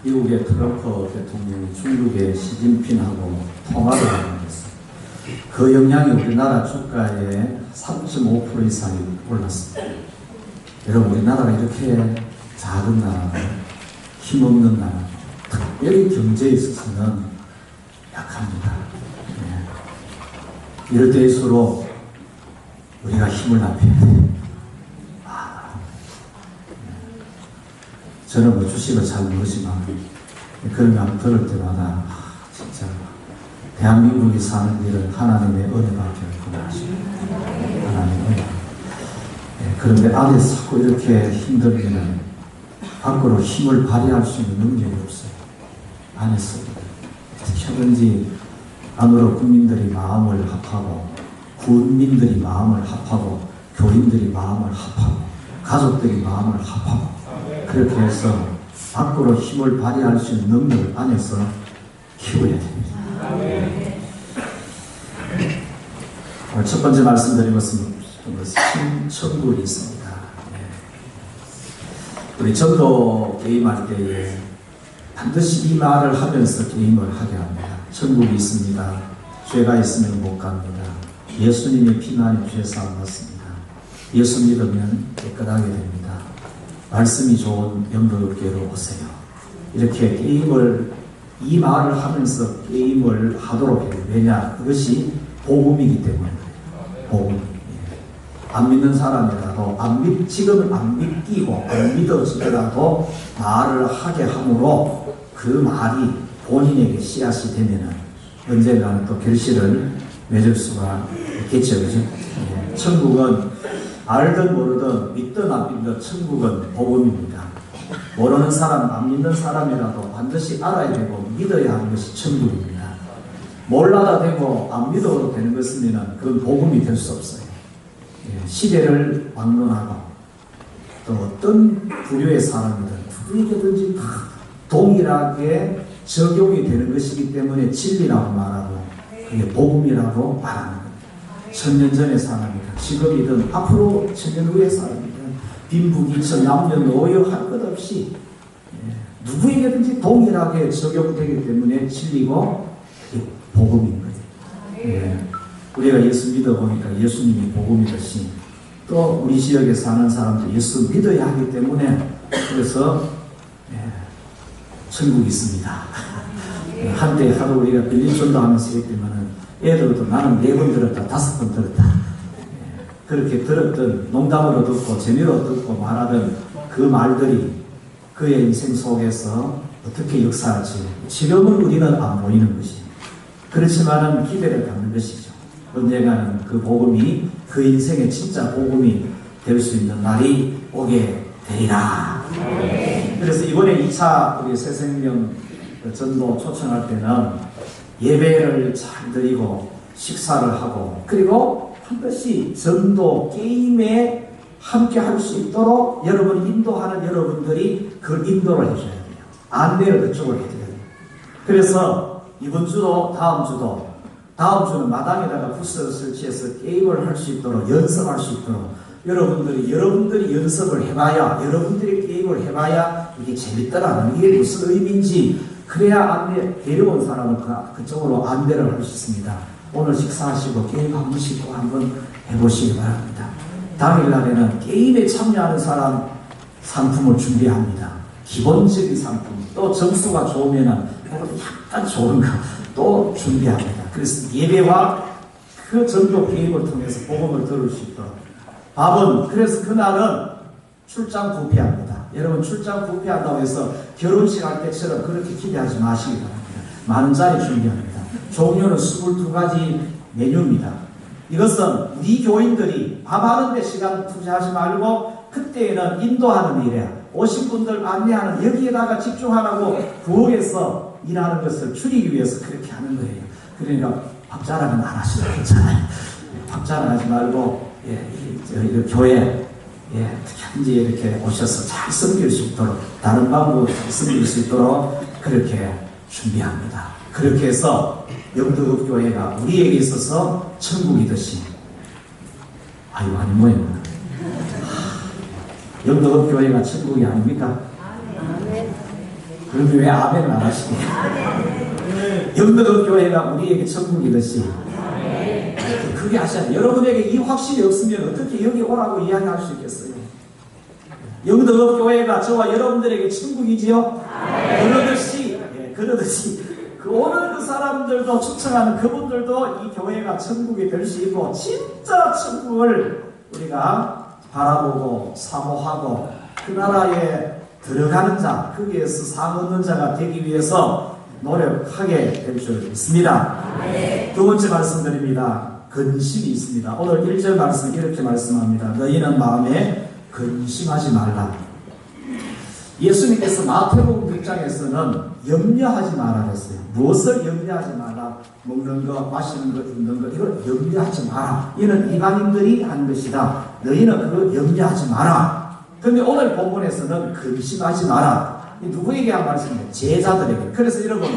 미국의 트럼프 대통령이 중국의 시진핑하고 통화를 하는 것은 그 영향이 우리나라 주가의 3.5% 이상이 올랐습니다. 여러분, 우리나라가 이렇게 작은 나라, 힘없는 나라, 특별히 경제에 있어서는 약합니다. 네. 이럴 때일수록 우리가 힘을 합해야 돼요. 저는 뭐 주식을 잘 모르지만 그런 말 들을 때마다 진짜 대한민국이 사는 일은 하나님의 은혜밖에 없구나 싶습니다. 하나님의 은혜. 그런데 안에서 자꾸 이렇게 힘들면 밖으로 힘을 발휘할 수 있는 능력이 없어요. 안에서 어떻게든지 안으로 국민들이 마음을 합하고 군민들이 마음을 합하고 교인들이 마음을 합하고 가족들이 마음을 합하고 그렇게 해서 밖으로 힘을 발휘할 수 있는 능력을 안에서 키워야 됩니다. 오늘 첫 번째 말씀드린 것은 천국이 있습니다. 우리 전도 게임할 때에 반드시 이 말을 하면서 게임을 하게 합니다. 천국이 있습니다. 죄가 있으면 못 갑니다. 예수님의 피난이 죄사함 받습니다. 예수 믿으면 깨끗하게 됩니다. 말씀이 좋은 영도교회로 오세요. 이렇게 게임을, 이 말을 하면서 게임을 하도록 해요. 왜냐? 그것이 복음이기 때문에 그래요. 복음. 안 믿는 사람이라도, 지금은 안 믿기고, 안 믿어지더라도 말을 하게 함으로 그 말이 본인에게 씨앗이 되면은 언젠가는 또 결실을 맺을 수가 있겠죠. 그죠? 천국은 알든 모르든 믿든 안 믿든 천국은 복음입니다. 모르는 사람, 안 믿는 사람이라도 반드시 알아야 되고 믿어야 하는 것이 천국입니다. 몰라도 되고 안 믿어도 되는 것이면 그건 복음이 될 수 없어요. 시대를 막론하고 또 어떤 부류의 사람이든 누구에게든지 다 동일하게 적용이 되는 것이기 때문에 진리라고 말하고 그게 복음이라고 말하는 겁니다. 천년 전의 사람이든 지금이든 앞으로 천년 후의 사람이든 빈부귀천 남녀노소 할 것 없이 누구에게든지 동일하게 적용되기 때문에 진리고 그게 복음인 거예요. 우리가 예수 믿어보니까 예수님이 복음이듯이 또 우리 지역에 사는 사람들 예수 믿어야 하기 때문에 그래서 천국이 있습니다. 한때 하도 우리가 빌린 전도하면서 했기 때문에 애들도 나는 4번 들었다, 5번 들었다. 그렇게 들었던 농담으로 듣고 재미로 듣고 말하던 그 말들이 그의 인생 속에서 어떻게 역사할지 지금은 우리는 안 보이는 것이 그렇지만은 기대를 갖는 것이죠. 언젠가는 그 복음이 그 인생의 진짜 복음이 될 수 있는 날이 오게 되리라. 그래서 이번에 2차 우리 새생명 전도 초청할 때는 예배를 잘 드리고 식사를 하고 그리고 반드시 전도 게임에 함께 할 수 있도록 여러분 인도하는 여러분들이 그 인도를 해줘야 돼요. 안내를 그쪽으로 해줘야 돼요. 그래서 이번 주도 다음 주는 마당에다가 부스를 설치해서 게임을 할 수 있도록 연습할 수 있도록 여러분들이 연습을 해봐야 여러분들이 게임을 해봐야 이게 재밌더라는 이게 무슨 의미인지 그래야 데려온 사람을 그쪽으로 안내를 할 수 있습니다. 오늘 식사하시고 게임 한 번씩 또 한번 해보시기 바랍니다. 당일날에는 게임에 참여하는 사람 상품을 준비합니다. 기본적인 상품 또 점수가 좋으면 약간 좋은 거 또 준비합니다. 그래서 예배와 그 전도 게임을 통해서 복음을 들을 수 있도록 밥은 그래서 그날은 출장 부패합니다. 여러분 출장 부패한다고 해서 결혼식 할 때처럼 그렇게 기대하지 마시기 바랍니다. 많은 자리 준비합니다. 종류는 22가지 메뉴입니다. 이것은 우리 교인들이 밥하는 데 시간 투자하지 말고 그때에는 인도하는 일에 오신 분들 안내하는 여기에다가 집중하라고 부엌에서 일하는 것을 줄이기 위해서 그렇게 하는 거예요. 그러니까 밥 자랑은 안 하셔도 괜찮아요. 밥 자랑하지 말고 교회 특히 이렇게 오셔서 잘 섬길 수 있도록 다른 방법으로 섬길 수 있도록 그렇게 준비합니다. 그렇게 해서 영도급교회가 우리에게 있어서 천국이듯이 아이고 아니 뭐예요. 영도급교회가 천국이 아닙니까? 그런데 왜 아멘을 안 하시게? 영덕 교회가 우리에게 천국이듯이 그게 하셔야 돼요. 여러분에게 이 확신이 없으면 어떻게 여기 오라고 이야기할 수 있겠어요? 영덕 교회가 저와 여러분들에게 천국이지요? 그러듯이 그 오늘 그 사람들도 초청하는 그분들도 이 교회가 천국이 될 수 있고 진짜 천국을 우리가 바라보고 사모하고 그 나라에 들어가는 자, 거기에서 상 얻는 자가 되기 위해서 노력하게 될 줄 믿습니다. 두 번째 말씀드립니다. 근심이 있습니다. 오늘 1절 말씀 이렇게 말씀합니다. 너희는 마음에 근심하지 말라. 예수님께서 마태복음 6장에서는 염려하지 말라 했어요. 무엇을 염려하지 말라? 먹는 거, 마시는 거, 입는 거, 이걸 염려하지 마라. 이는 이방인들이 한 것이다. 너희는 그걸 염려하지 마라. 그런데 오늘 본문에서는 근심하지 마라. 누구에게 한 말씀이에요? 제자들에게. 그래서 여러분,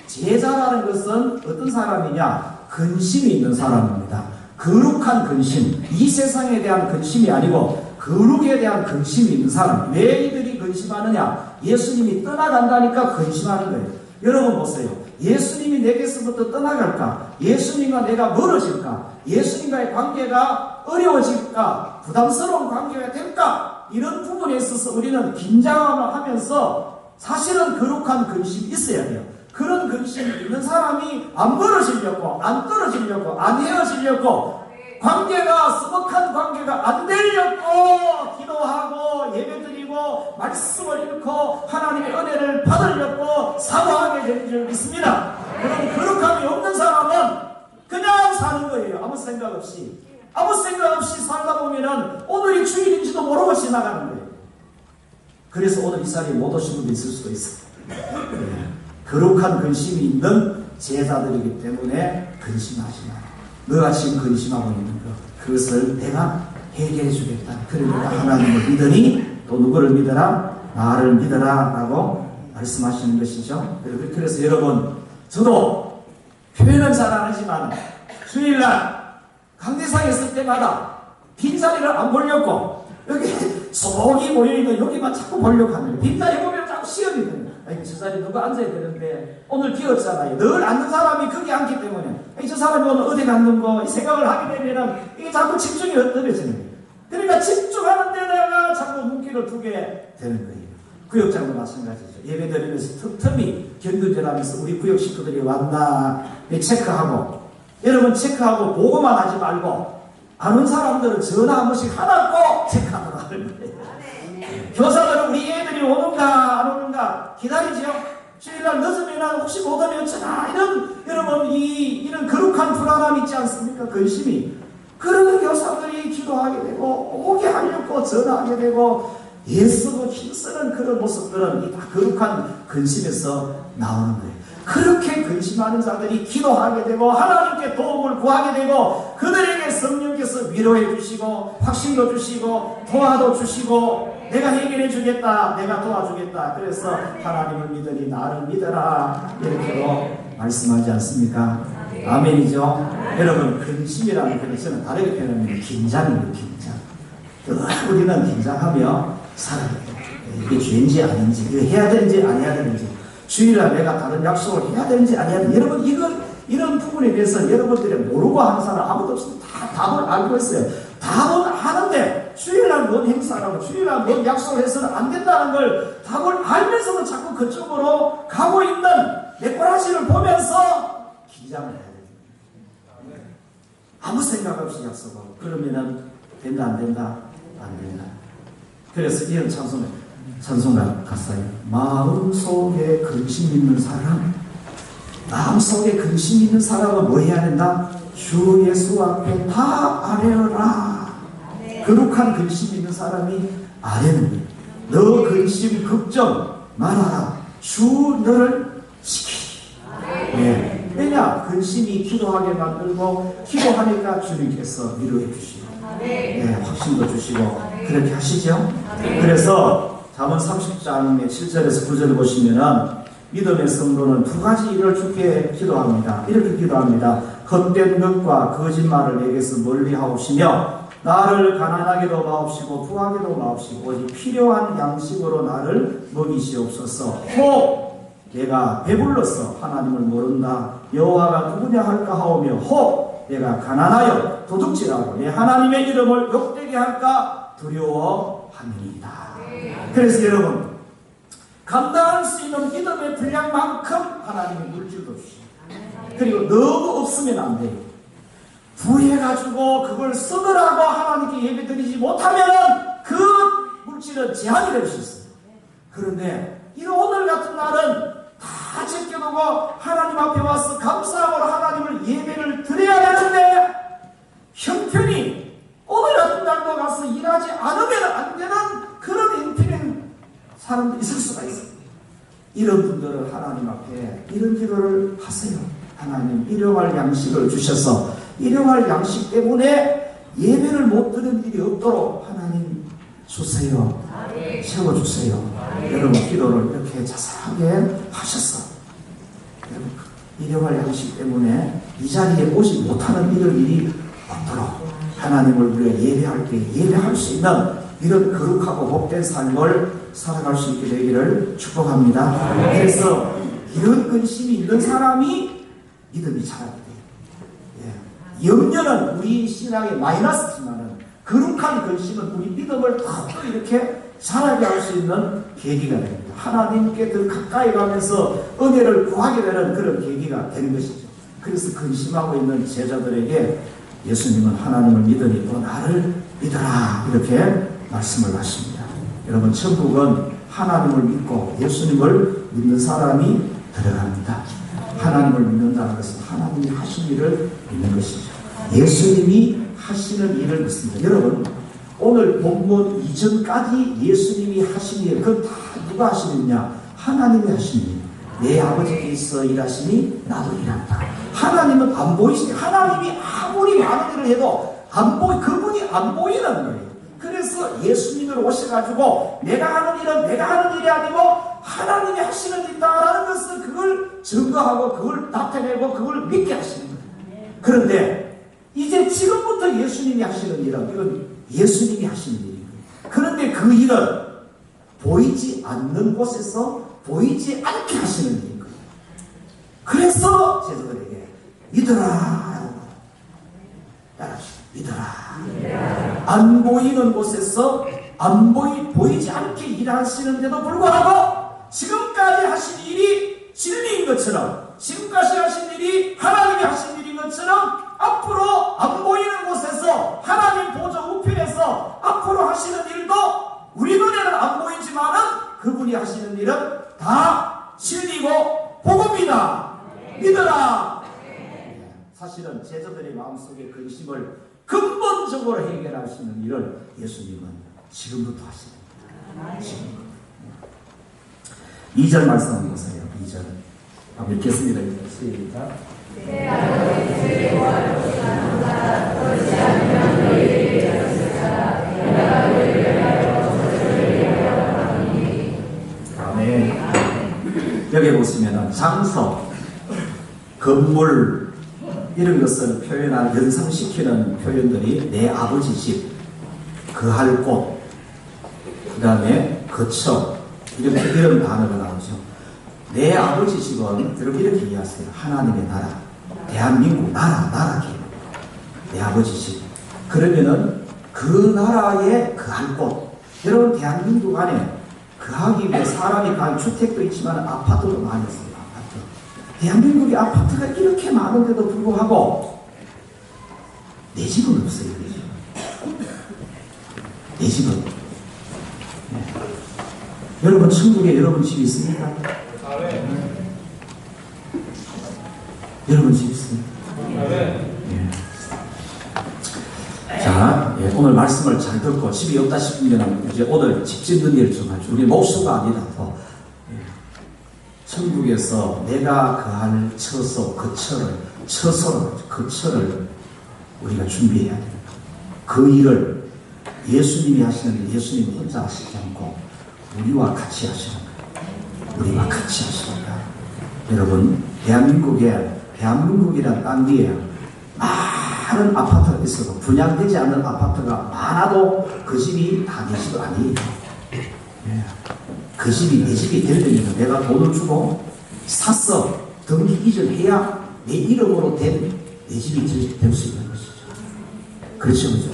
제자라는 것은 어떤 사람이냐? 근심이 있는 사람입니다. 거룩한 근심, 이 세상에 대한 근심이 아니고 거룩에 대한 근심이 있는 사람. 왜 이들이 근심하느냐? 예수님이 떠나간다니까 근심하는 거예요. 여러분 보세요. 예수님이 내게서부터 떠나갈까? 예수님과 내가 멀어질까? 예수님과의 관계가 어려워질까? 부담스러운 관계가 될까? 이런 부분에 있어서 우리는 긴장을 하면서 사실은 거룩한 근심이 있어야 돼요. 그런 근심이 있는 사람이 안 멀어지려고, 안 떨어지려고, 안 헤어지려고, 관계가 서먹한 관계가 안 되려고 기도하고 예배드리고 말씀을 읽고 하나님의 은혜를 받으려고 사모하게 되는 줄 믿습니다. 그럼 거룩함이 없는 사람은 그냥 사는 거예요. 아무 생각 없이. 아무 생각 없이 살다 보면은 오늘이 주일인지도 모르고 지나가는 거예요. 그래서 오늘 이 자리에 못 오신 분도 있을 수도 있어요. 거룩한 근심이 있는 제자들이기 때문에 근심하지 마라. 너가 지금 근심하고 있는 것, 그것을 내가 해결해 주겠다. 그러니까 하나님을 믿으니 또 누구를 믿어라? 나를 믿어라 라고 말씀하시는 것이죠. 그래서 여러분, 저도 표현은 잘 안 하지만 주일날 강대상에 있을 때마다 빈자리를 안 보려고 여기 소복이 모여있는 여기만 자꾸 보려고 하는 거예요. 빈자리 보면 자꾸 시험이 되는 거예요. 저 자리 누가 앉아야 되는데 오늘 비었잖아요. 늘 앉는 사람이 거기 앉기 때문에 저 사람이 오늘 어디 갔는 거 이 생각을 하게 되면 이게 자꾸 집중이 떨어지는 거예요. 그러니까 집중하는 데다가 자꾸 눈길을 두게 되는 거예요. 구역장도 마찬가지죠. 예배드리면서 틈틈이 견근절하면서 우리 구역 식구들이 왔나 체크하고, 여러분 체크하고 보고만 하지 말고 아는 사람들은 전화 한 번씩 하나 꼭 체크하도록 하는 거예요. 교사들은 우리 애들이 오는가 안 오는가 기다리죠. 주일날 늦으면 혹시 못 오면 전화, 여러분 이런 거룩한 불안함이 있지 않습니까? 근심이. 그러는 교사들이 기도하게 되고 오게 하려고 전화하게 되고 애쓰고 힘쓰는 그런 모습들은 이 다 거룩한 근심에서 나오는 거예요. 그렇게 근심하는 자들이 기도하게 되고 하나님께 도움을 구하게 되고 그들에게 성령께서 위로해 주시고 확신도 주시고 도와도 주시고 내가 해결해 주겠다, 내가 도와주겠다. 그래서 하나님을 믿으니 나를 믿어라, 이렇게도 말씀하지 않습니까? 아멘이죠. 여러분, 근심이라는 것은 다르게 표현하면 긴장이에요. 긴장. 우리는 긴장하며 살아야 돼요. 이게 죄인지 아닌지, 이거 해야 되는지 안 해야 되는지, 주일날 내가 다른 약속을 해야 되는지 안 해야 되는지, 여러분 이런 부분에 대해서 여러분들이 모르고 하는 사람 아무도 없습니다. 다 답을 알고 있어요. 답은 아는데 주일날 뭔 행사라고 주일날 뭔 약속을 해서는 안 된다는 걸 답을 알면서도 자꾸 그쪽으로 가고 있는 내 꼬라지를 보면서 긴장을 해야 됩니다. 아무 생각 없이 약속하고 그러면은 된다 안 된다? 안 된다. 그래서 이런 찬송가 갔어요. 마음속에 근심 있는 사람, 마음속에 근심 있는 사람은 뭐 해야 된다? 주 예수 앞에 다 아뢰어라. 거룩한 근심 있는 사람이 아뢰는 거예요. 너 근심 걱정 말아라. 주 너를 지키리. 네. 왜냐? 근심이 기도하게 만들고 기도하니까 주님께서 위로해 주시고 확신도 주시고 그렇게 하시죠. 그래서 잠언 30장의 7절에서 9절을 보시면은 믿음의 성도는 두 가지 일을 주께 기도합니다. 이렇게 기도합니다. 헛된 것과 거짓말을 내게서 멀리 하옵시며 나를 가난하게도 마옵시고 부하게도 마옵시고 오직 필요한 양식으로 나를 먹이시옵소서. 혹 내가 배불러서 하나님을 모른다. 여호와가 누구냐 할까 하오며 혹 내가 가난하여 도둑질하고 내 하나님의 이름을 욕되게 할까 두려워함이니이다. 그래서 여러분, 감당할 수 있는 믿음의 분량만큼 하나님의 물질도 주십니다. 그리고 너무 없으면 안 돼요. 부해가지고 그걸 쓰느라고 하나님께 예배드리지 못하면 그 물질은 제한이 될 수 있어요. 그런데 이런 오늘 같은 날은 다 제껴두고 하나님 앞에 와서 감사함으로 하나님을 예배를 드려야 되는데 형편이 오늘 같은 날도 가서 일하지 않으면 안 되는 그런 형편인 사람도 있을 수가 있어요. 이런 분들은 하나님 앞에 이런 기도를 하세요. 하나님, 일용할 양식을 주셔서 일용할 양식 때문에 예배를 못 드는 일이 없도록 하나님 주세요. 채워주세요. 여러분 기도를 이렇게 자세하게 하셨어. 일용할 양식 때문에 이 자리에 오지 못하는 이런 일이 없도록 하나님을 우리가 예배할 때 예배할 수 있는 이런 거룩하고 복된 삶을 살아갈 수 있게 되기를 축복합니다. 그래서 이런 근심이 있는 사람이 믿음이 자라게 돼요. 예. 염려는 우리 신앙의 마이너스지만은 거룩한 근심은 우리 믿음을 더욱더 이렇게 자라게 할 수 있는 계기가 됩니다. 하나님께 더 가까이 가면서 은혜를 구하게 되는 그런 계기가 되는 것이죠. 그래서 근심하고 있는 제자들에게 예수님은 하나님을 믿으니 또 나를 믿어라 이렇게 말씀을 하십니다. 여러분, 천국은 하나님을 믿고 예수님을 믿는 사람이 들어갑니다. 하나님을 믿는다는 것은 하나님이 하신 일을 믿는 것이죠. 예수님이 하시는 일을 믿습니다. 여러분, 오늘 본문 이전까지 예수님이 하신 일, 그건 다 누가 하시느냐? 하나님이 하신 일. 내 아버지께서 일하시니 나도 일한다. 하나님은 안 보이시니, 하나님이 아무리 많은 일을 해도 그분이 안 보이는 거예요. 그래서 예수님으로 오셔가지고 내가 하는 일은 내가 하는 일이 아니고 하나님이 하시는 일이다라는 것을 그걸 증거하고 그걸 나타내고 그걸 믿게 하시는 거예요. 그런데 이제 지금부터 예수님이 하시는 일은 이건 예수님이 하시는 일이에요. 그런데 그 일은 보이지 않는 곳에서 보이지 않게 하시는 일인 거예요. 그래서 제자들에게 믿어라. 믿어라. 안 보이는 곳에서 보이지 않게 일하시는데도 불구하고 지금까지 하신 일이 진리인 것처럼, 지금까지 하신 일이 하나님이 하신 일인 것처럼 앞으로 안 보이는 곳에서 하나님 보좌 우편에서 앞으로 하시는 일도 우리 눈에는 안 보이지만은 그분이 하시는 일은 다 진리고 복음이다. 믿어라. 사실은 제자들의 마음속에 근심을 근본적으로 해결하시는 일을 예수님은 지금부터 하십니다. 지금부터. 2절 말씀 한번 보세요. 2절. 한번 읽겠습니다. 시작. 아멘. 여기 보시면은 장소, 건물 이런 것을 표현하는, 연상시키는 표현들이 내 아버지 집, 거할 곳, 그 다음에 거처, 이런 단어가 나오죠. 내 아버지 집은 이렇게 이해하세요. 하나님의 나라, 대한민국 나라 개념. 내 아버지 집. 그러면은 그 나라에 거할 곳. 여러분, 대한민국 안에 거하기 위해 사람이 가는 주택도 있지만 아파트도 많이 있어요. 대한민국의 아파트가 이렇게 많은데도 불구하고 내 집은 없어요. 내 집은. 네. 여러분, 천국에 여러분 집이 있습니까? 네. 여러분 집 있습니까? 네. 자, 오늘 말씀을 잘 듣고 집이 없다 싶으면 이제 오늘 집 짓는 일을 좀 하죠. 우리 목수가 아니라도 천국에서 내가 거할 처소, 거처를 우리가 준비해야 됩니다. 그 일을 예수님이 하시는 일, 예수님이 혼자 하시지 않고 우리와 같이 하시는 거예요. 우리와 같이 하시는 거예요. 여러분, 대한민국이란 땅 위에 많은 아파트가 있어도 분양되지 않는 아파트가 많아도 그 집이 다 내 집 아니에요. 그 집이 내 집이 되려면 내가 돈을 주고 사서 등기 이전해야 내 이름으로 된 내 집이 될 수 있는 것이죠. 그렇죠, 그렇죠.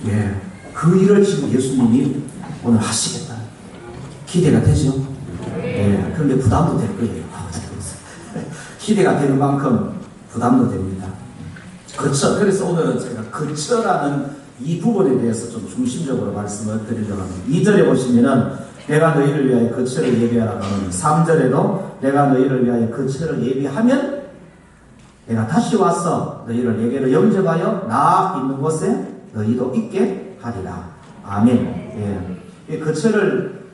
예, 그 일을 지금 예수님이 오늘 하시겠다. 기대가 되죠. 예, 그런데 부담도 될 거예요. 기대가 되는 만큼 부담도 됩니다. 그쵸. 그래서 오늘은 제가 그쳐라는 이 부분에 대해서 좀 중심적으로 말씀을 드리려고 합니다. 2절에 보시면은 내가 너희를 위하여 그쳐를 예비하라고 하는 3절에도 내가 너희를 위하여 그쳐를 예비하면 내가 다시 와서 너희를 내게로 영접하여 나 있는 곳에 너희도 있게 하리라. 아멘. 예. 그쳐를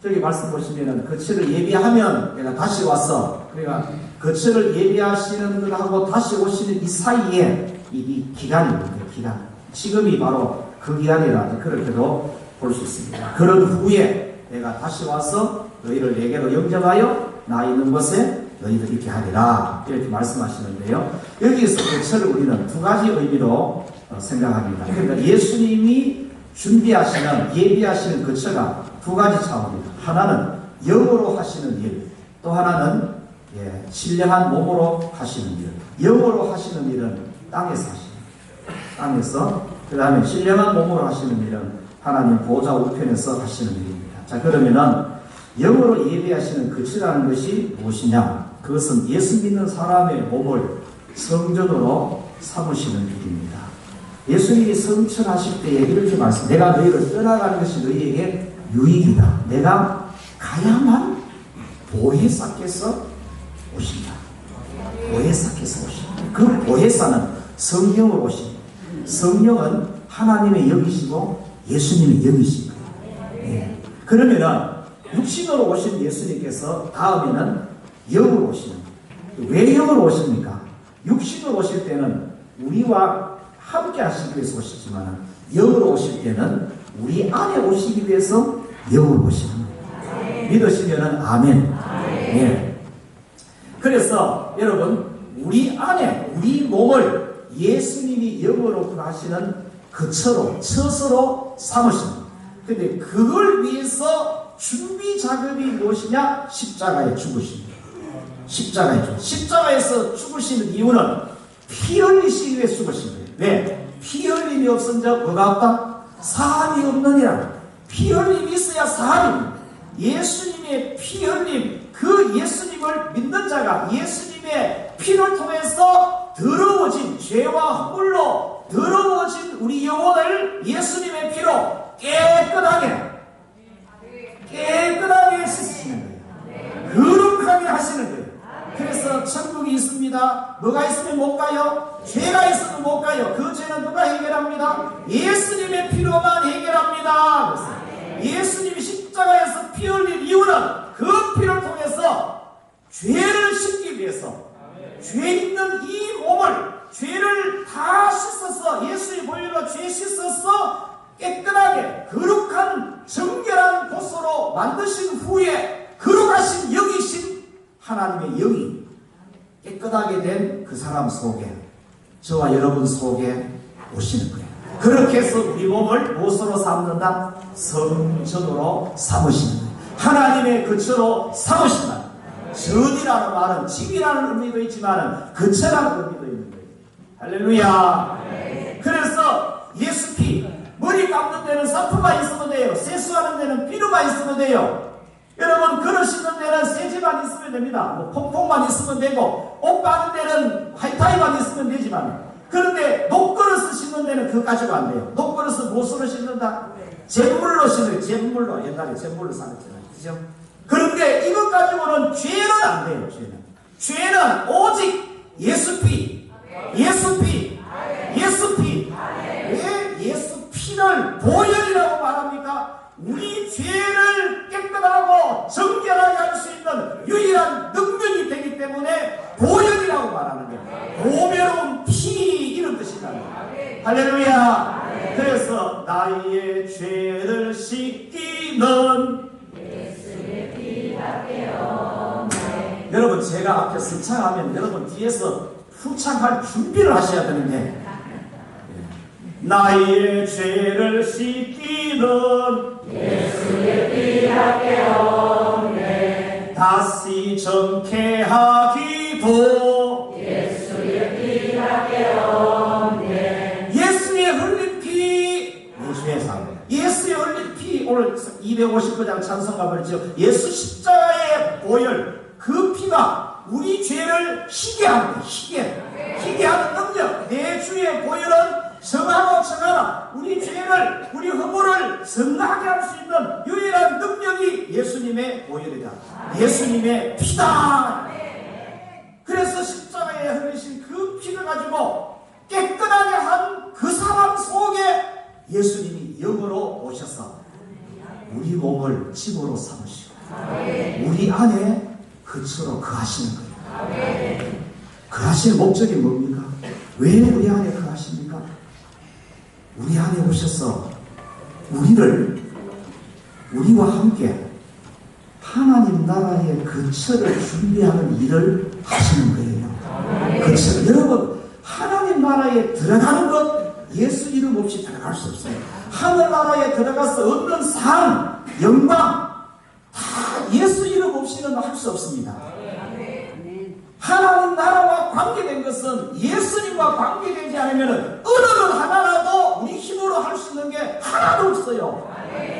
저기 말씀 보시면은 그쳐를 예비하면 내가 다시 와서 그러니까 그쳐를 예비하시는 것하고 다시 오시는 이 사이에 이 기간입니다. 기간. 지금이 바로 그 기간이라 그렇게도 볼 수 있습니다. 그런 후에 내가 다시 와서 너희를 내게로 영접하여 나 있는 곳에 너희들 있게 하리라. 이렇게 말씀하시는데요. 여기에서 그쳐를 우리는 두 가지 의미로 생각합니다. 그러니까 예수님이 준비하시는 예비하시는 그쳐가 두 가지 차원입니다. 하나는 영으로 하시는 일, 또 하나는 신령한 몸으로 하시는 일. 영으로 하시는 일은 땅에서 하시는 일. 땅에서 그 다음에 신령한 몸으로 하시는 일은 하나님 보좌 우편에서 하시는 일입니다. 자, 그러면은 영으로 예비하시는 그치라는 것이 무엇이냐? 그것은 예수 믿는 사람의 몸을 성전으로 삼으시는 일입니다. 예수님이 성천하실 때에 이렇게 말씀, 내가 너희를 떠나가는 것이 너희에게 유익이다. 내가 가야만 보혜사께서 오신다. 보혜사께서 오신다. 그 보혜사는 성령으로 오십니다. 성령은 하나님의 영이시고 예수님의 영이신 거예요. 예. 그러면은 육신으로 오신 예수님께서 다음에는 영으로 오시는 거예요. 왜 영으로 오십니까? 육신으로 오실 때는 우리와 함께 하시기 위해서 오시지만 영으로 오실 때는 우리 안에 오시기 위해서 영으로 오시는 거예요. 믿으시면은 아멘. 예. 그래서 여러분 우리 안에 우리 몸을 예수님이 영으로 하시는 그처로 처소로 삼으십니다. 근데 그걸 위해서 준비 작업이 무엇이냐? 십자가에 죽으십니다. 십자가에서 죽으시는 이유는 피 흘리시기 위해 죽으신 거예요. 왜? 피 흘림이 없은 자 뭐가 없다? 사함이 없느니라. 피 흘림이 있어야 사함입니다. 예수님의 피 흘림, 그 예수님을 믿는 자가 예수님의 피를 통해서 더러워진 죄와 허물로 더러워진 우리 영혼을 예수님의 피로 깨끗하게 씻으시는 거예요. 거룩하게 하시는 거예요. 그래서 천국이 있습니다. 뭐가 있으면 못 가요? 죄가 있으면 못 가요. 그 죄는 누가 해결합니다? 예수님의 피로만 해결합니다. 그래서 예수님이 십자가에서 피 흘린 이유는 그 피를 통해서 죄를 씻기 위해서 죄 있는 이 몸을 죄를 다 씻어서 예수의 보혈로 죄 씻어서 깨끗하게 거룩한 정결한 곳으로 만드신 후에 거룩하신 영이신 하나님의 영이 깨끗하게 된 그 사람 속에 저와 여러분 속에 오시는 거예요. 그렇게 해서 우리 몸을 무엇으로 삼는다? 성전으로 삼으시는 거예요. 하나님의 거처로 삼으신다. 전이라는 말은 집이라는 의미도 있지만 거처라는 의미도 있는 거예요. 할렐루야. 그래서 예수 피 머리 감는 데는 사프만 있으면 돼요. 세수하는 데는 비누만 있으면 돼요. 여러분 그릇 씻는 데는 세제만 있으면 됩니다. 뭐 퐁퐁만 있으면 되고 옷 빠는 데는 화이타이만 있으면 되지만 그런데 녹그릇을 씻는 데는 그거 가지고 안 돼요. 녹그릇은 무엇으로 씻는다? 잿물로 씻어요. 잿물로. 옛날에 잿물로 살았잖아요. 그죠? 그런데 이것 가지고는 죄는 안 돼요. 죄는 오직 예수 피. 예수 피. 예수 피. 왜 예수 피를 보혈이라고 말합니까? 우리 죄를 깨끗하고 정결하게 할 수 있는 유일한 능력이 되기 때문에 보혈이라고 말하는 거예요. 보배로운 피 이런 뜻이다. 할렐루야. 그래서 나의 죄를 씻기는 예수의 피밖에 없네. 여러분 제가 앞에 승창하면 여러분 뒤에서 후창할 준비를 하셔야 되는데 나의 죄를 씻기는 예수의 피밖에 없네. 다시 정케하기도 예수의 피밖에 없네. 예수의 흘린 피 예수의 삶 예수의 흘린 피 오늘 259장 찬송가 버리죠. 예수 십자가의 보혈 그 피가 우리 죄를 희게 합니다. 희게 하는 능력. 내 주의 보혈은 정하고 정하라. 우리 죄를 우리 허물을 성하게 할 수 있는 유일한 능력이 예수님의 보혈이다. 예수님의 피다. 그래서 십자가에 흘리신 그 피를 가지고 깨끗하게 한 그 사람 속에 예수님이 영으로 오셔서 우리 몸을 집으로 삼으시고 우리 안에 그처로 거하시는 거예요. 거하시는 목적이 뭡니까? 왜 우리 안에 거하십니까? 우리 안에 오셔서 우리와 함께 하나님 나라의 거처를 준비하는 일을 하시는 거예요. 거처. 여러분, 하나님 나라에 들어가는 것 예수 이름 없이 들어갈 수 없어요. 하늘나라에 들어가서 얻는 상, 영광 다 예수 이름 없이는 할 수 없습니다. 하나님 나라와 관계된 것은 예수님과 관계되지 않으면 어느 것 하나라도 우리 힘으로 할 수 있는 게 하나도 없어요.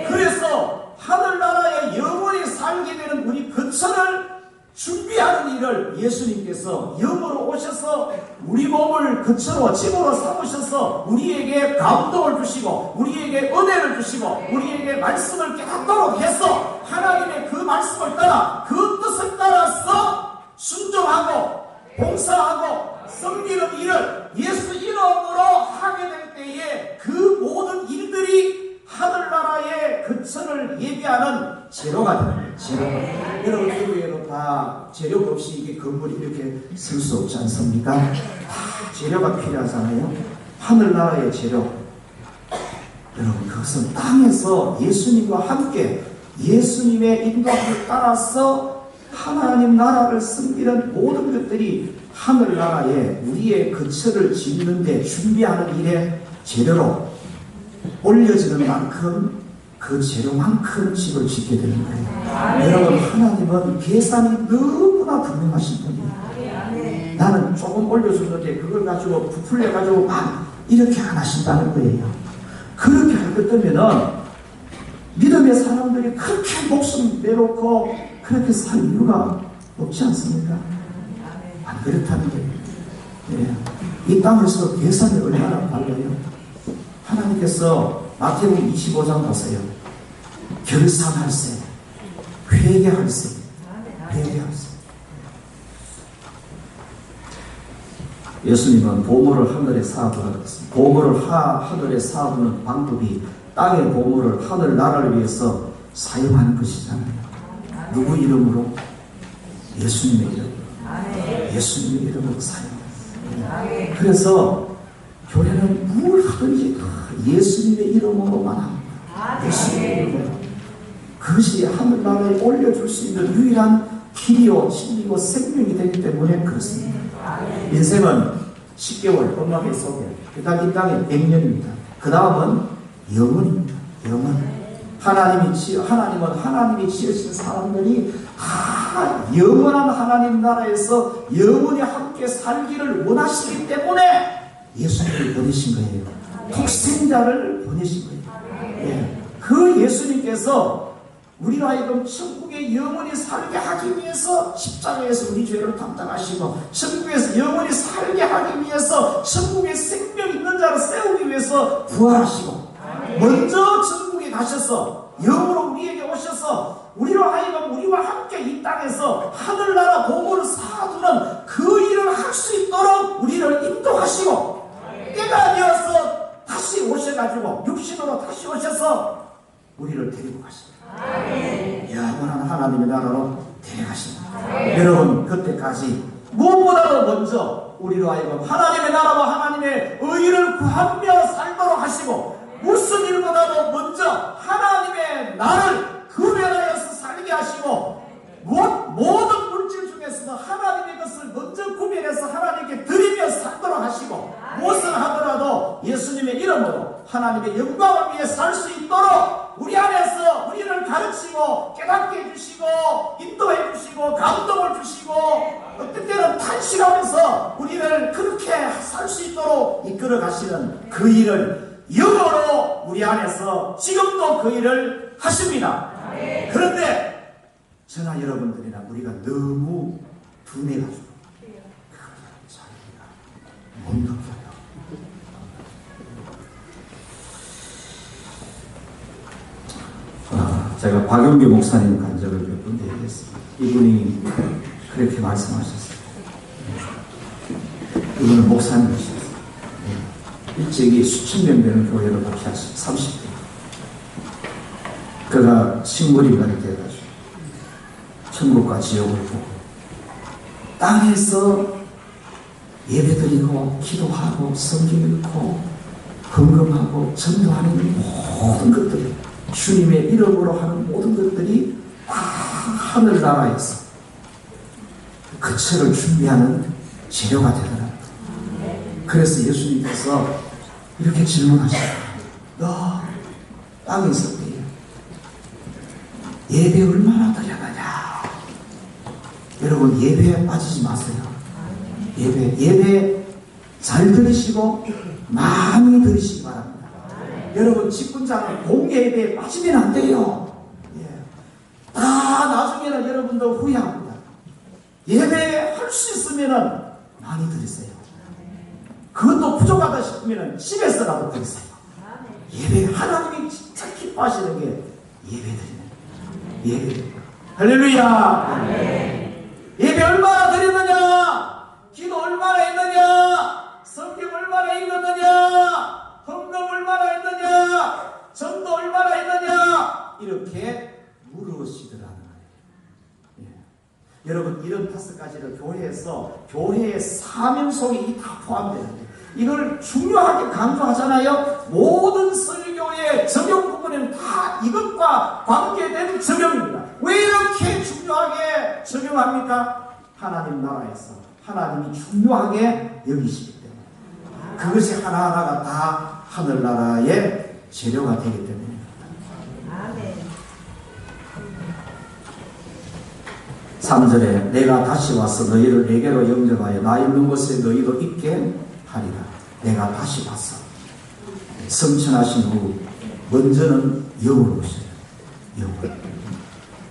그래서 하늘나라에 영원히 살게 되는 우리 거처를 준비하는 일을 예수님께서 영으로 오셔서 우리 몸을 거처로 집으로 삼으셔서 우리에게 감동을 주시고 우리에게 은혜를 주시고 우리에게 말씀을 깨닫도록 해서 하나님의 그 말씀을 따라 그 뜻을 따라서 순종하고 봉사하고 섬기는 일을 예수 이름으로 하게 될 때에 그 모든 일들이 하늘나라의 거처를 예비하는 재료가 되는 거예요. 재료가. 여러분 교회로 다 재료가 없이 이게 건물이 이렇게 쓸 수 없지 않습니까? 다 재료가 필요하잖아요. 하늘나라의 재료. 여러분 그것은 땅에서 예수님과 함께 예수님의 인도함을 따라서 하나님 나라를 섬기는 모든 것들이 하늘나라에 우리의 거처를 짓는 데 준비하는 일의 재료로 올려지는 만큼 그 재료만큼 집을 짓게 되는 거예요. 여러분 하나님은 계산이 너무나 분명하신 분이에요. 나는 조금 올려줬는데 그걸 가지고 부풀려 가지고 막 이렇게 안 하신다는 거예요. 그렇게 할 것 때문에 믿음의 사람들이 그렇게 목숨 내놓고 그렇게 살 이유가 없지 않습니까? 안 그렇다는 거예요. 예. 이 땅에서 계산이 얼마나 달라요? 하나님께서 마태복음 25장 보세요. 결산할세, 회개할세. 예수님은 보물을 하늘에 쌓아두라 그랬습니다. 보물을 하늘에 쌓아두는 방법이 땅의 보물을 하늘 나라를 위해서 사용하는 것이잖아요. 누구 이름으로? 예수님의 이름으로. 예수님의 이름으로 사용해요. 그래서 교회는 뭘 하든지 예수님의 이름으로만 합니다. 예수님의 이름으로. 그것이 하늘나라에 올려줄 수 있는 유일한 길이요 진리고 생명이 되기 때문에 그렇습니다. 인생은 10개월 엄마의 속에, 그 다음 이 땅에 100년입니다. 그 다음은 영원입니다. 영원. 하나님은 하나님이 지으신 사람들이 다 영원한 하나님 나라에서 영원히 함께 살기를 원하시기 때문에 예수님을 보내신 거예요. 독생자를 보내신 거예요. 예. 그 예수님께서 우리로 하여금 천국에 영원히 살게 하기 위해서 십자가에서 우리 죄를 담당하시고 천국에서 영원히 살게 하기 위해서 천국에 생명 있는 자를 세우기 위해서 부활하시고 먼저 천국에 가셔서 영으로 우리에게 오셔서 우리로 하여금 우리와 함께 이 땅에서 하늘나라 보물을 쌓아두는 그 일을 할 수 있도록 우리를 인도하시고 때가 되어서 다시 오셔가지고 육신으로 다시 오셔서 우리를 데리고 가십니다. 영원한 하나님의 나라로 데려가십니다. 여러분 그때까지 무엇보다도 먼저 우리로 하여금 하나님의 나라와 하나님의 의를 구하며 살도록 하시고 무슨 일보다도 먼저 하나님의 나를 구별하여서 살게 하시고 모든 물질 중에서도 하나님의 것을 먼저 구별해서 하나님께 드리며 살도록 하시고 무엇을 하더라도 예수님의 이름으로 하나님의 영광을 위해 살 수 있도록 우리 안에서 우리를 가르치고 깨닫게 해주시고 인도해 주시고 주시고 어떤 때는 탄식하면서 우리를 그렇게 살 수 있도록 이끌어 가시는 그 일을 영으로 우리 안에서 지금도 그 일을 하십니다. 그런데 저나 여러분들이나 우리가 너무 둔해가지고 자기가 못 느껴요. 제가 박용규 목사님 간증을 몇 번 얘기했습니다. 이분이 그렇게 말씀하셨어요. 이분은 목사님이셨어요. 일찍이 수천 명 되는 교회를 목회하신 30대. 그가 식물인가 이렇게 해가지고 천국과 지옥을 보고 땅에서 예배드리고 기도하고 성경 읽고 헌금하고 전도하는 모든 것들이 주님의 이름으로 하는 모든 것들이 다 하늘나라에서 그 처를 준비하는 재료가 되더라. 그래서 예수님께서 이렇게 질문하시더라. 너 땅에 있을 때 예배 얼마나 드려가냐? 여러분 예배에 빠지지 마세요. 예배 잘 들으시고 많이 들으시기 바랍니다. 여러분 직분자는 공예배에 빠지면 안 돼요. 다 나중에는 여러분도 후회합니다. 예배할 수 있으면 많이 들으세요. 그것도 부족하다 싶으면 집에서라도 들으세요. 예배 하나님이 진짜 기뻐하시는 게 예배. 할렐루야. 예배 얼마나 드렸느냐, 기도 얼마나 했느냐, 성경 얼마나 읽었느냐, 헌금 얼마나 했느냐, 전도 얼마나 했느냐, 이렇게 물으시더라는 거예요. 여러분 이런 5가지를 교회의 사명 속에 다 포함되는데 이걸 중요하게 강조하잖아요. 모든 설교의 적용 부분에는 다 이것과 관계된 적용입니다. 왜 이렇게 중요하게 적용합니까? 하나님 나라에서 하나님이 중요하게 여기시기 때문에 그것이 하나하나가 다 하늘나라의 재료가 되기 때문입니다. 3절에 내가 다시 와서 너희를 내게로 영접하여 나 있는 곳에 너희도 있게 하리라. 내가 다시 와서 성천하신 후 먼저는 영으로 오셔요. 영으로.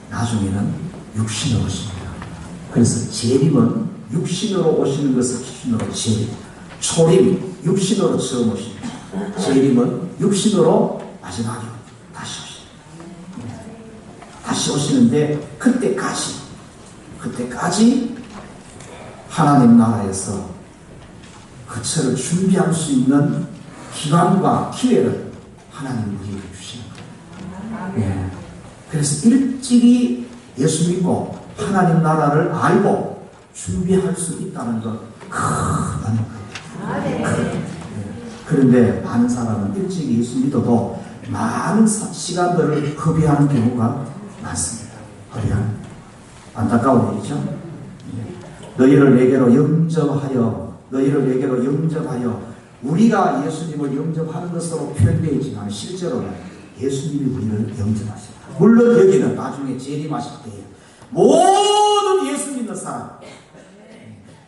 나중에는 육신으로 오십니다. 그래서 재림은 육신으로 오시는 것을 기준으로 재림, 초림 육신으로 처음 오십니다. 재림은 육신으로 마지막에 다시 오십니다. 다시 오시는데 그때까지 하나님 나라에서 그 처를 준비할 수 있는 기간과 기회를 하나님 우리에게 주시는 거예요. 그래서 일찍이 예수 믿고 하나님 나라를 알고 준비할 수 있다는 것 큰 거예요. 그런데 많은 사람은 일찍이 예수 믿어도 많은 시간들을 허비하는 경우가 많습니다. 안타까운 일이죠. 너희를 내게로 영접하여 우리가 예수님을 영접하는 것으로 표현되지만 실제로는 예수님이 우리를 영접하십니다. 물론 여기는 나중에 재림하실 때에 모든 예수 믿는 사람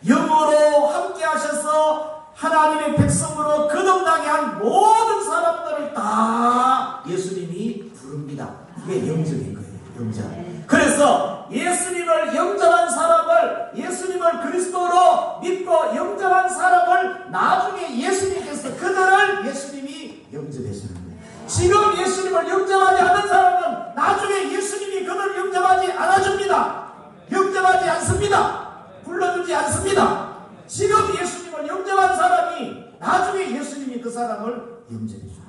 영으로 함께 하셔서 하나님의 백성으로 거듭나게 한 모든 사람들을 다 예수님이 부릅니다. 이게 영접인 거예요. 영접. 그래서 예수님을 영접한 사람을, 예수님을 그리스도로 믿고 영접한 사람을 나중에 예수님께서 그들을 예수님이 영접해 주는 거예요. 지금 예수님을 영접하지 않는 사람은 나중에 예수님이 그들을 영접하지 않아줍니다. 영접하지 않습니다. 불러주지 않습니다. 지금 예수님을 영접한 사람이 나중에 예수님이 그 사람을 영접해 줍니다.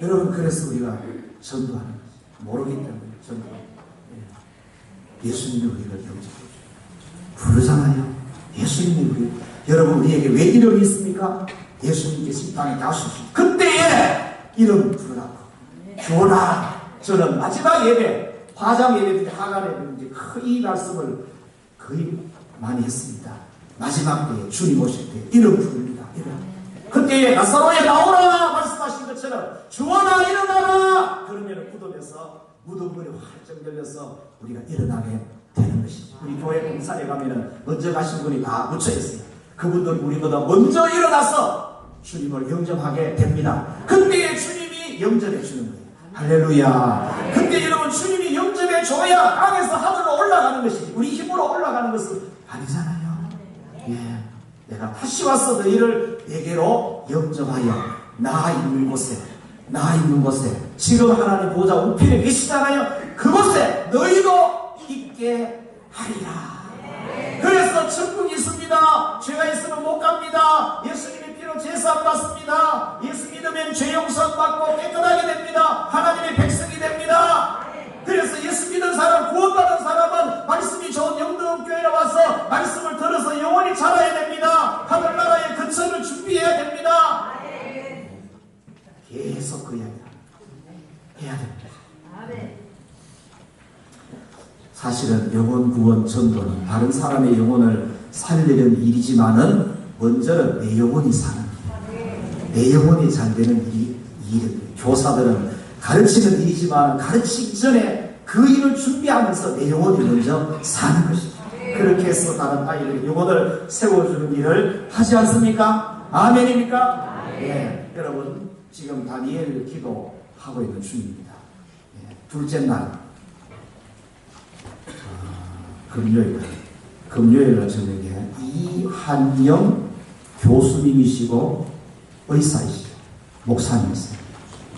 여러분 그래서 우리가 전도하는 거죠. 모르기 때문에 전도하는 예수님이 우리를 영접해 주죠. 부르잖아요. 예수님이 우리. 여러분 우리에게 왜 이름이 있습니까? 예수님께서 이 땅에 나오셨습니다. 그때에 이름 부르라고. 주어라. 저는 마지막 예배, 화장 예배든지 하간 예배든지 이 말씀을 거의 많이 했습니다. 마지막 때에 주님 오실 때 이름 부릅니다. 이름. 그때에 나사로야 나오라 말씀하신 것처럼 주어라 일어나라. 그러면 무덤에서 무덤문이 활짝 열려서 우리가 일어나게 되는 것이죠. 우리 교회 봉사에 가면은 먼저 가신 분이 다 묻혀 있어요. 그분들 우리보다 먼저 일어나서 주님을 영접하게 됩니다. 그때 주님이 영접해 주는 거예요. 할렐루야. 그때 여러분 주님이 영접해 줘야 땅에서 하늘로 올라가는 것이지 우리 힘으로 올라가는 것은 아니잖아요. 예. 내가 다시 와서 너희를 내게로 영접하여 나 있는 곳에 지금 하나님 보좌 우편에 계시잖아요. 그곳에 너희도 있게 하리라. 그래서 천국이 있습니다. 죄가 있으면 못 갑니다. 예수님의 피로 제사 안 받습니다. 예수 믿으면 죄 용서 받고 깨끗하게 됩니다. 하나님의 백성이 됩니다. 그래서 예수 믿는 사람, 구원받은 사람은 말씀이 좋은 영등교회에 와서 말씀을 들어서 영원히 자라야 됩니다. 하늘나라의 근처를 준비해야 됩니다. 계속 그 이야기를 해야 됩니다. 사실은 영혼 구원 전도는 다른 사람의 영혼을 살리는 일이지만은 먼저는 내 영혼이 사는 일, 내 영혼이 잘 되는 일입니다. 교사들은 가르치는 일이지만 가르치기 전에 그 일을 준비하면서 내 영혼이 먼저 사는 것이죠. 그렇게 해서 다른 아이들의 영혼을 세워주는 일을 하지 않습니까? 아멘입니까? 네. 여러분 지금 다니엘 기도하고 있는 중입니다. 둘째 날 금요일 저녁에 이한영 교수님이시고 의사이시고 목사님이세요.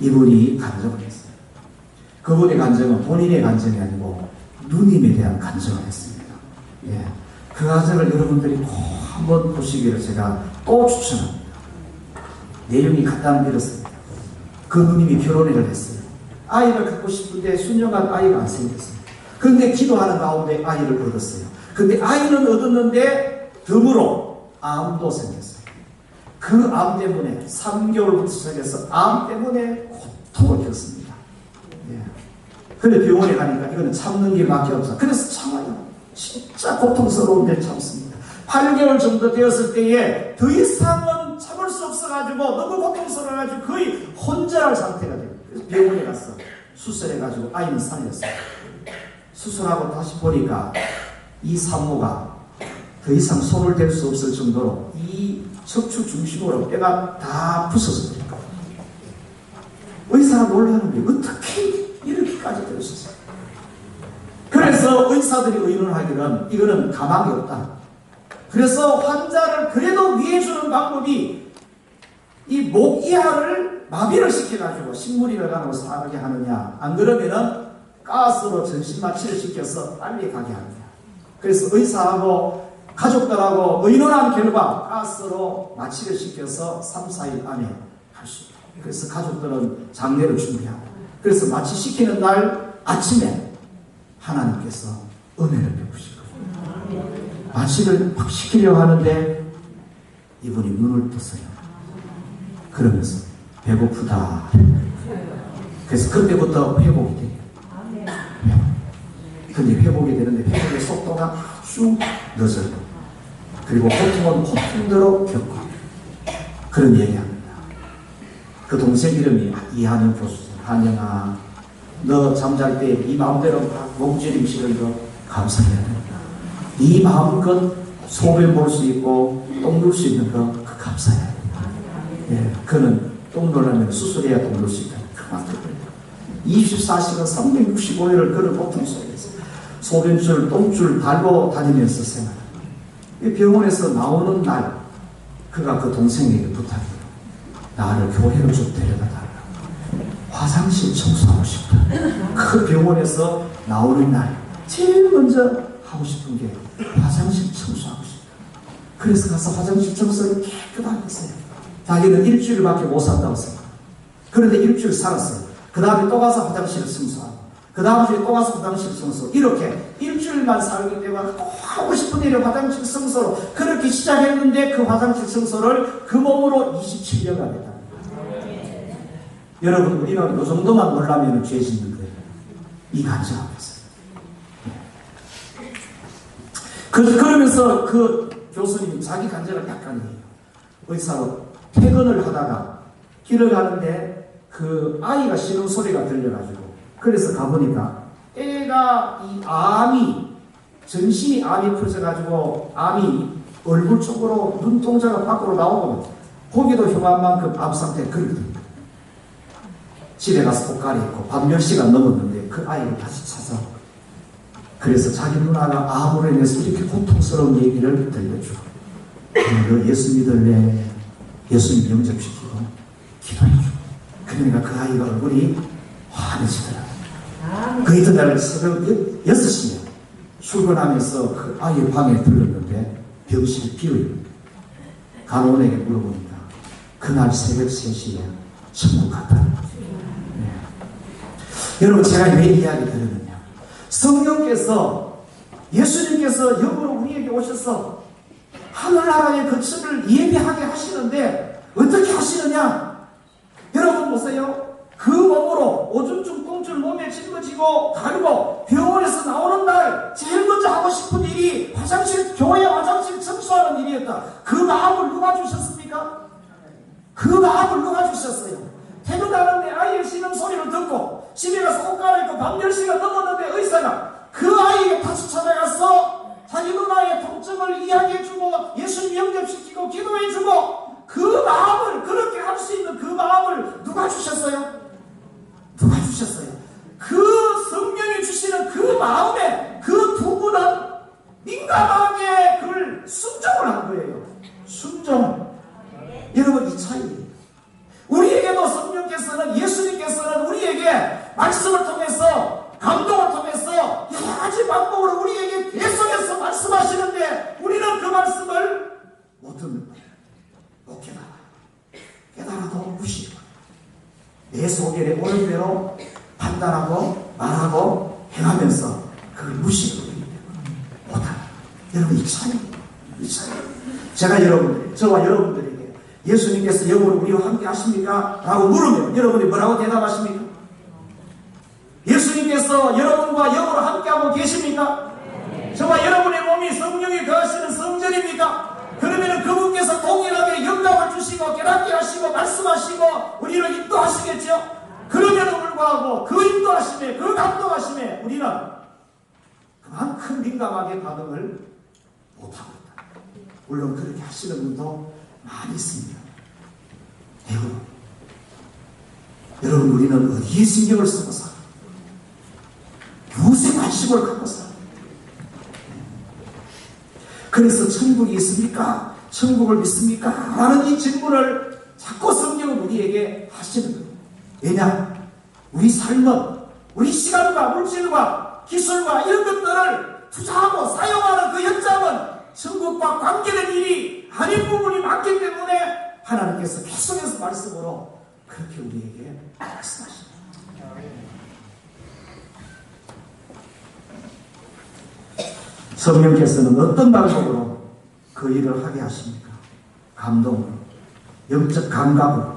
이분이 간증을 했어요. 그분의 간증은 본인의 간증이 아니고 누님에 대한 간증을 했습니다. 예. 그 간증을 여러분들이 꼭 한번 보시기를 제가 또 추천합니다. 내용이 간단히 이렇습니다. 그 누님이 결혼을 했어요. 아이를 갖고 싶은데 수년간 아이가 안 생겼어요. 그런데 기도하는 가운데 아이를 얻었어요. 근데 아이는 얻었는데 덤으로 암도 생겼어요. 그 암 때문에 3개월부터 시작해서 암 때문에 고통을 겪습니다. 예. 근데 병원에 가니까 이거는 참는 길밖에 없어. 그래서 참아요. 진짜 고통스러운데 참습니다. 8개월 정도 되었을 때에 더 이상은 참을 수 없어가지고 너무 고통스러워가지고 거의 혼절할 상태가 돼요. 그래서 병원에 가서 수술해가지고 아이는 살렸어요. 수술하고 다시 보니까 이 산모가 더 이상 손을 댈 수 없을 정도로 이 척추 중심으로 뼈가 다 부서졌어요. 의사가 놀라는 게 어떻게 이렇게까지 될 수 있어요. 그래서 의사들이 의논하기는 이거는 가망이 없다. 그래서 환자를 그래도 위해주는 방법이 이 목 이하를 마비를 시켜가지고 식물인을 가지고 살게 하느냐, 안 그러면은 가스로 전신 마취를 시켜서 빨리 가게 합니다. 그래서 의사하고 가족들하고 의논한 결과 가스로 마취를 시켜서 3, 4일 안에 할 수 있다. 그래서 가족들은 장례를 준비하고, 그래서 마취시키는 날 아침에 하나님께서 은혜를 베푸실 거예요. 마취를 막 시키려고 하는데 이분이 눈을 떴어요. 그러면서 배고프다. 그래서 그때부터 회복이 돼요. 근데 회복이 되는데 회복의 속도가 쭉 늦어요. 그리고 고통은 고통대로 겪고 그런 얘기합니다. 그 동생 이름이 이한영 교수죠. 한영아, 너 잠잘 때 이 마음대로 몸부림치는 거 감사해야 된다. 이 마음껏 소변 볼 수 있고 똥 눌 수 있는 거 그 감사해야 된다. 예, 그는 똥 누려면 수술해야 똥 눌 수 있다. 그만큼 24시간 365일을 그런 고통 속에서 소변줄, 똥줄 달고 다니면서 생활합니다. 병원에서 나오는 날 그가 그 동생에게 부탁해요. 나를 교회로 좀 데려다 달라고. 화장실 청소하고 싶다. 그 병원에서 나오는 날 제일 먼저 하고 싶은 게 화장실 청소하고 싶다. 그래서 가서 화장실 청소를 깨끗하게 했어요. 자기는 일주일밖에 못 산다고 생각해요. 그런데 일주일 살았어요. 그 다음에 또 가서 화장실을 청소하고, 그 다음 주에 또 가서 화장실 청소, 이렇게 일주일만 살기 때문에 또 하고 싶은 일을 화장실 청소로 그렇게 시작했는데 그 화장실 청소를 그 몸으로 27년간 했다. 여러분, 우리는 이 정도만 놀라면 죄 짓는 거예요. 이 간증 앞에서. 그러면서 그 교수님이 자기 간증을 약간 해요. 의사로 퇴근을 하다가 길을 가는데 그 아이가 신음 소리가 들려가지고, 그래서 가보니까 애가 이 암이 전신이 암이 퍼져가지고 암이 얼굴 쪽으로 눈동자가 밖으로 나오고 고기도 흉한 만큼 암 상태에 걸립니다. 집에 가서 옷 갈아입고 밤 10시가 넘었는데 그 아이를 다시 찾아. 그래서 자기 누나가 암으로 인해서 이렇게 고통스러운 얘기를 들려주고, 너 예수 믿을래? 예수님 영접시키고 기도해주고. 그러니까 그 아이가 얼굴이 환해지더라. 그 이튿날 새벽 6시에 출근하면서 그 아이 방에 들렀는데 병실이 비어있습니다. 간호원에게 물어봅니다. 그날 새벽 3시에 천국 갔다는 거죠. 네. 여러분, 제가 왜 이야기 드리느냐, 성령께서, 예수님께서 영으로 우리에게 오셔서 하늘나라의 거처를 예비하게 하시는데 어떻게 하시느냐? 여러분 보세요. 그 몸으로 오줌증 꽁줄 몸에 짊어지고 가리고 병원에서 나오는 날 제일 먼저 하고 싶은 일이 교회 화장실 청소하는 일이었다. 그 마음을 누가 주셨습니까? 그 마음을 누가 주셨어요? 퇴근하는데 아이의 신음 소리를 듣고 집에 가서 옷 갈아입고 밤 10시가 넘었는데 의사가 그 아이에게 다시 찾아가서 자기 누나의 통증을 이야기해주고 예수님 영접시키고 기도해주고, 그 마음을, 그렇게 할 수 있는 그 마음을 누가 주셨어요? 누가 주셨어요? 그 성령이 주시는 그 마음에 그 두 분은 민감하게 그걸 순종을 한 거예요. 순종. 여러분, 이 차이. 우리에게도 성령께서는, 예수님께서는 우리에게 말씀을 통해서, 감동을 통해서 여러 가지 방법으로 우리에게 계속해서 말씀하시는데 우리는 그 말씀을 못 듣는 거예요. 못 깨달아도 무시해요. 내 속에 오는 대로 판단하고 말하고 행하면서 그걸 무시하고 못하는. 여러분, 이 차이. 제가 저와 여러분들에게 예수님께서 영으로 우리와 함께 하십니까? 라고 물으면 여러분이 뭐라고 대답하십니까? 예수님께서 여러분과 영으로 함께하고 계십니까? 저와 여러분의 몸이 성령이 거하시는 성전입니까? 그러면 그분께서 동일하게 영감을 주시고 깨닫게 하시고 말씀하시고 우리를 인도하시겠죠? 그럼에도 불구하고 그 인도하심에, 그 감동하심에 우리는 그만큼 민감하게 반응을 못하고 있다. 물론 그렇게 하시는 분도 많이 있습니다. 여러분, 우리는 어디에 신경을 쓰고 살아? 무엇에 관심을 갖고 살아? 그래서 천국이 있습니까? 천국을 믿습니까? 라는 이 질문을 자꾸 성경은 우리에게 하시는 거예요. 왜냐? 우리 삶은, 우리 시간과 물질과 기술과 이런 것들을 투자하고 사용하는 그 현장은 천국과 관계된 일이 아닌 부분이 많기 때문에 하나님께서 계속해서 말씀으로 그렇게 우리에게 말씀하십니다. 성령께서는 어떤 방법으로 그 일을 하게 하십니까? 감동으로, 영적 감각으로.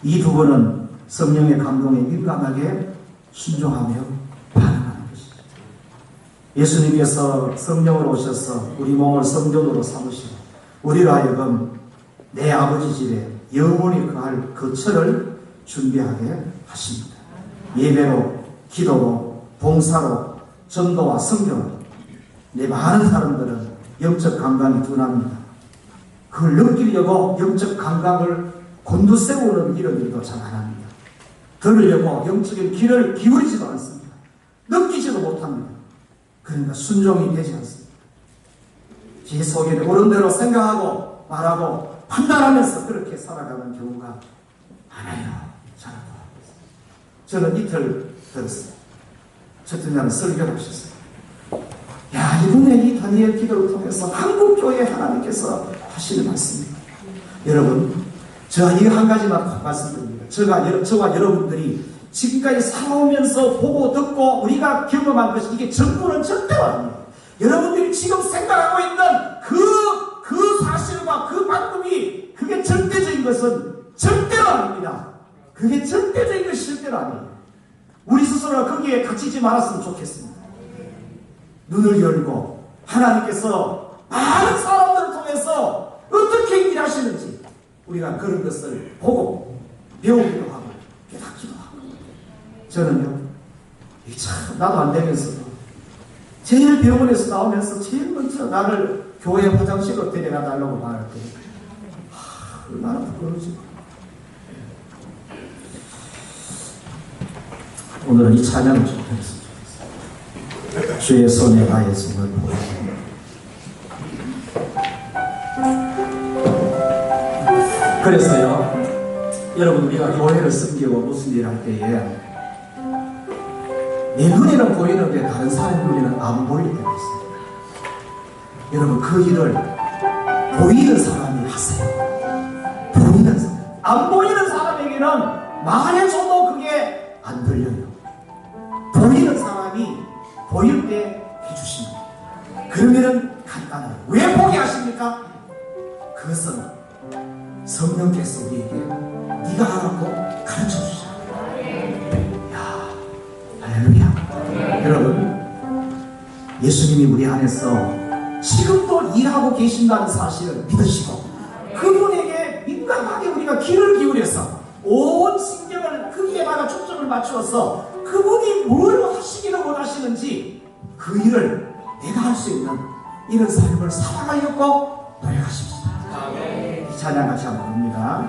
이 두 번은 성령의 감동에 민감하게 순종하며 반응하는 것이죠. 예수님께서 성령으로 오셔서 우리 몸을 성전으로 삼으시고 우리로 하여금 내 아버지 집에 영원히 거할 거처를 준비하게 하십니다. 예배로, 기도로, 봉사로, 전도와 성경으로 내 많은 사람들은 영적 감각이 둔합니다. 그걸 느끼려고 영적 감각을 곤두세우는 이런 일도 잘 안 합니다. 들으려고 영적인 귀를 기울이지도 않습니다. 느끼지도 못합니다. 그러니까 순종이 되지 않습니다. 제 속에 옳은 대로 생각하고 말하고 판단하면서 그렇게 살아가는 경우가 많아요. 잘 저는 이틀 들었어요. 첫째 날은 설교를 하셨어요. 야, 이분의 이 다니엘 기도를 통해서 한국교회 하나님께서 하시는 말씀입니다. 여러분, 제가 이 한 가지만 말씀드립니다. 저와 여러분들이 지금까지 살아오면서 보고 듣고 우리가 경험한 것이 이게 전부는 절대로 아니에요. 여러분들이 지금 생각하고 있는 그 사실과 그 방법이 그게 절대적인 것은 절대로 아닙니다. 그게 절대적인 것이 절대로 아니에요. 우리 스스로가 거기에 갇히지 말았으면 좋겠습니다. 눈을 열고 하나님께서 많은 사람들을 통해서 어떻게 일하시는지 우리가 그런 것을 보고 배우기도 하고 깨닫기도 하고. 저는요, 참 나도 안 되면서도 제일 병원에서 나오면서 제일 먼저 나를 교회 화장실로 데려가 달라고 말할 때 얼마나 부끄러우지. 오늘은 이 찬양을 좀 했으면 좋겠어요. 주의 손에 나의 손을 보고. 그래서요, 여러분, 우리가 교회를 섬기고 무슨 일을 할 때에 내 눈에는 보이는데 다른 사람 눈에는 안 보일 때가 있어요. 여러분, 그 일을 보이는 사람이 하세요. 보이는 사람. 안 보이는 사람에게는 말해줘도 그게 안 들려요. 보이는 사람이 보일 때 해주시는 거예요. 그러면은 간단해요. 왜 보게 하십니까? 그것은 성령께서 우리에게 네가 하라고 가르쳐 주시잖아요. 야, 할렐루야. 여러분, 예수님이 우리 안에서 지금도 일하고 계신다는 사실을 믿으시고 그분에게 민감하게 우리가 귀를 기울여서 온 신경을 거기에다가 초점을 맞추어서 그분이 뭘 하시기를 원하시는지 그 일을 내가 할 수 있는 이런 삶을 살아가려고 노력하십시다. 이 찬양 같이 한번 합니다.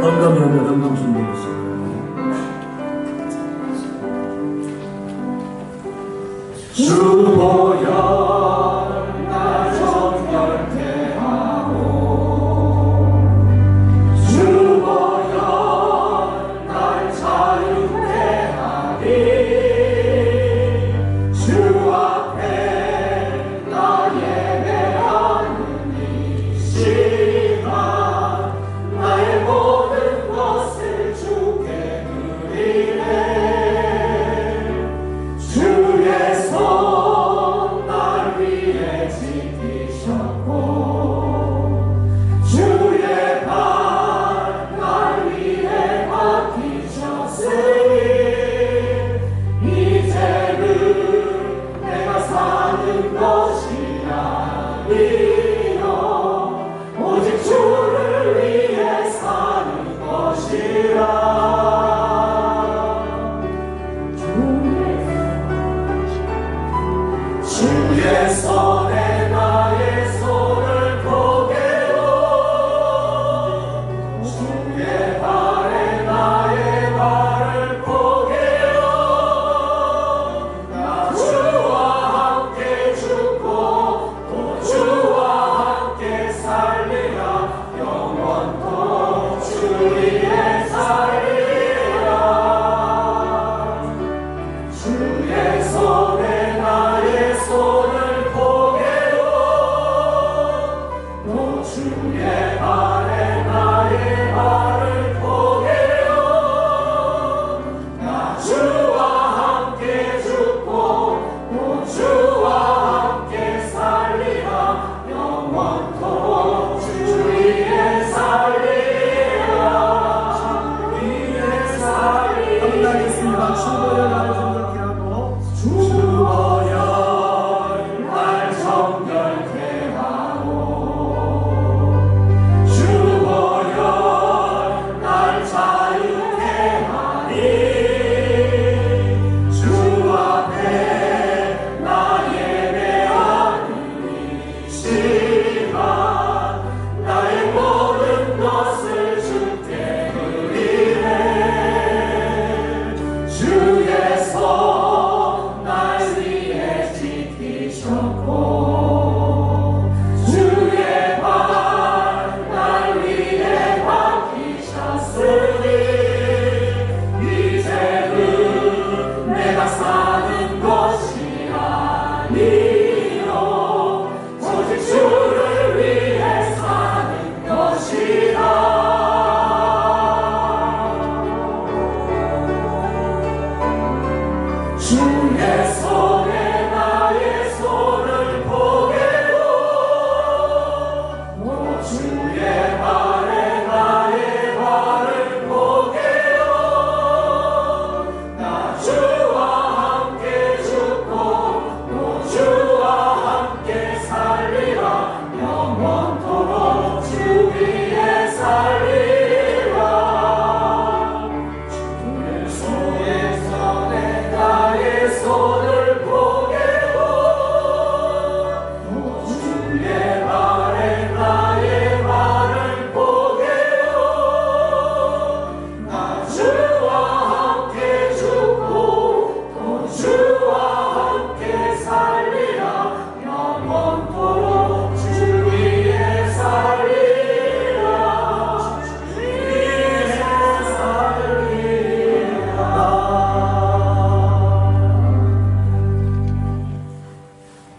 헌금이 오면 헌금 준비해 주시고요. 주 보여 날 정결케 하고 주 보여 날 자유케 하리 주 앞에 나 예배하는 이 시간 나의 모든 것을 주께 드리네 주의 손 날 위해 지키셨고 주의 발 날 위해 맡기셨으니 이제는 내가 사는 것이 아니요 오직 주를 위해 사는 것이라 주의 손에 나의 손을 포개고 주의 발에 나의 발을 포개고 나 주와 함께 죽고 또 주와 함께 살리라 영원토록 주 위에 살리라 주의 손에 나의 손을 포개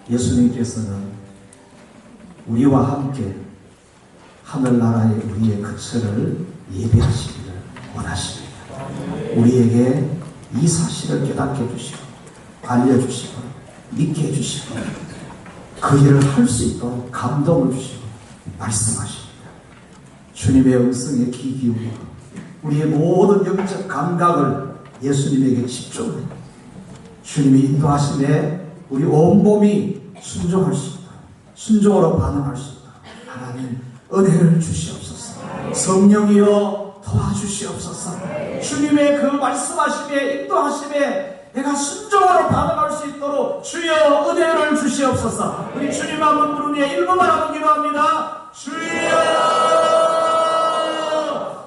예수님께서는 우리와 함께 하늘나라의 우리의 거처를 예배하시기를 원하십니다. 우리에게 이 사실을 깨닫게 해주시고 알려주시고 믿게 해주시고 그 일을 할 수 있도록 감동을 주시고 말씀하십니다. 주님의 음성에 귀 기울이고 우리의 모든 영적 감각을 예수님에게 집중해 주님이 인도하심에 우리 온몸이 순종할 수 있도록 순종으로 반응할 수 있도록 하나님 은혜를 주시옵소서. 성령이여 도와주시옵소서. 주님의 그 말씀하심에 인도하심에 내가 순종으로 반응할 수 있도록 주여 은혜를 주시옵소서. 우리 주님 한번 부르며 일부만 하고 기도합니다. 주여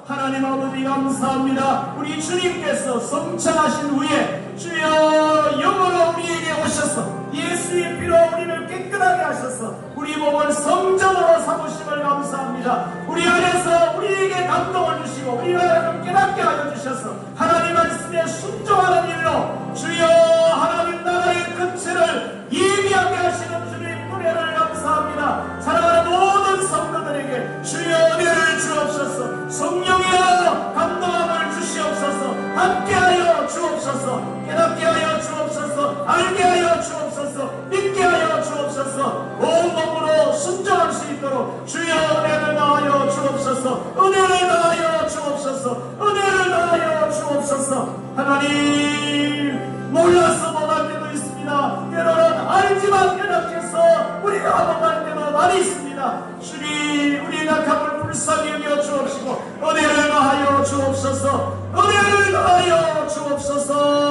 하나님 아버지 감사합니다. 우리 주님께서 성찬하신 후에 주여 영으로 우리에게 오셔서 예수의 피로 우리를 깨끗하게 하셔서 우리 몸을 성전으로 삼으심을 감사합니다. 우리 안에서 우리에게 감동을 주시고 우리를 깨닫게 하여 주셔서 하나님 말씀에 순종하는 일로 주여 하나님 나라의 근처를 예비하게 하시는 주님 은혜를 감사합니다. 사랑하는 모든 성도들에게 주여 은혜를 주옵소서. 성령이여 감동함을 주시옵소서. 함께하여 주옵소서. 깨닫게 하여 주옵소서. 알게 하여 주옵소서. 믿게 하여 주옵소서. 온몸으로 순종할 수 있도록 주여 은혜를 다하여 주옵소서. 은혜를 다하여 주옵소서. 은혜를 다하여 주옵소서. 하나님 몰라서 못할 때도 있습니다. 때로는 알지만 깨닫겠어 우리가 못할 때도 많이 있습니다. 주님 우리의 약함을 불쌍히 여겨 주옵시고 은혜를 다하여 주옵소서. 은혜를 다하여 주옵소서.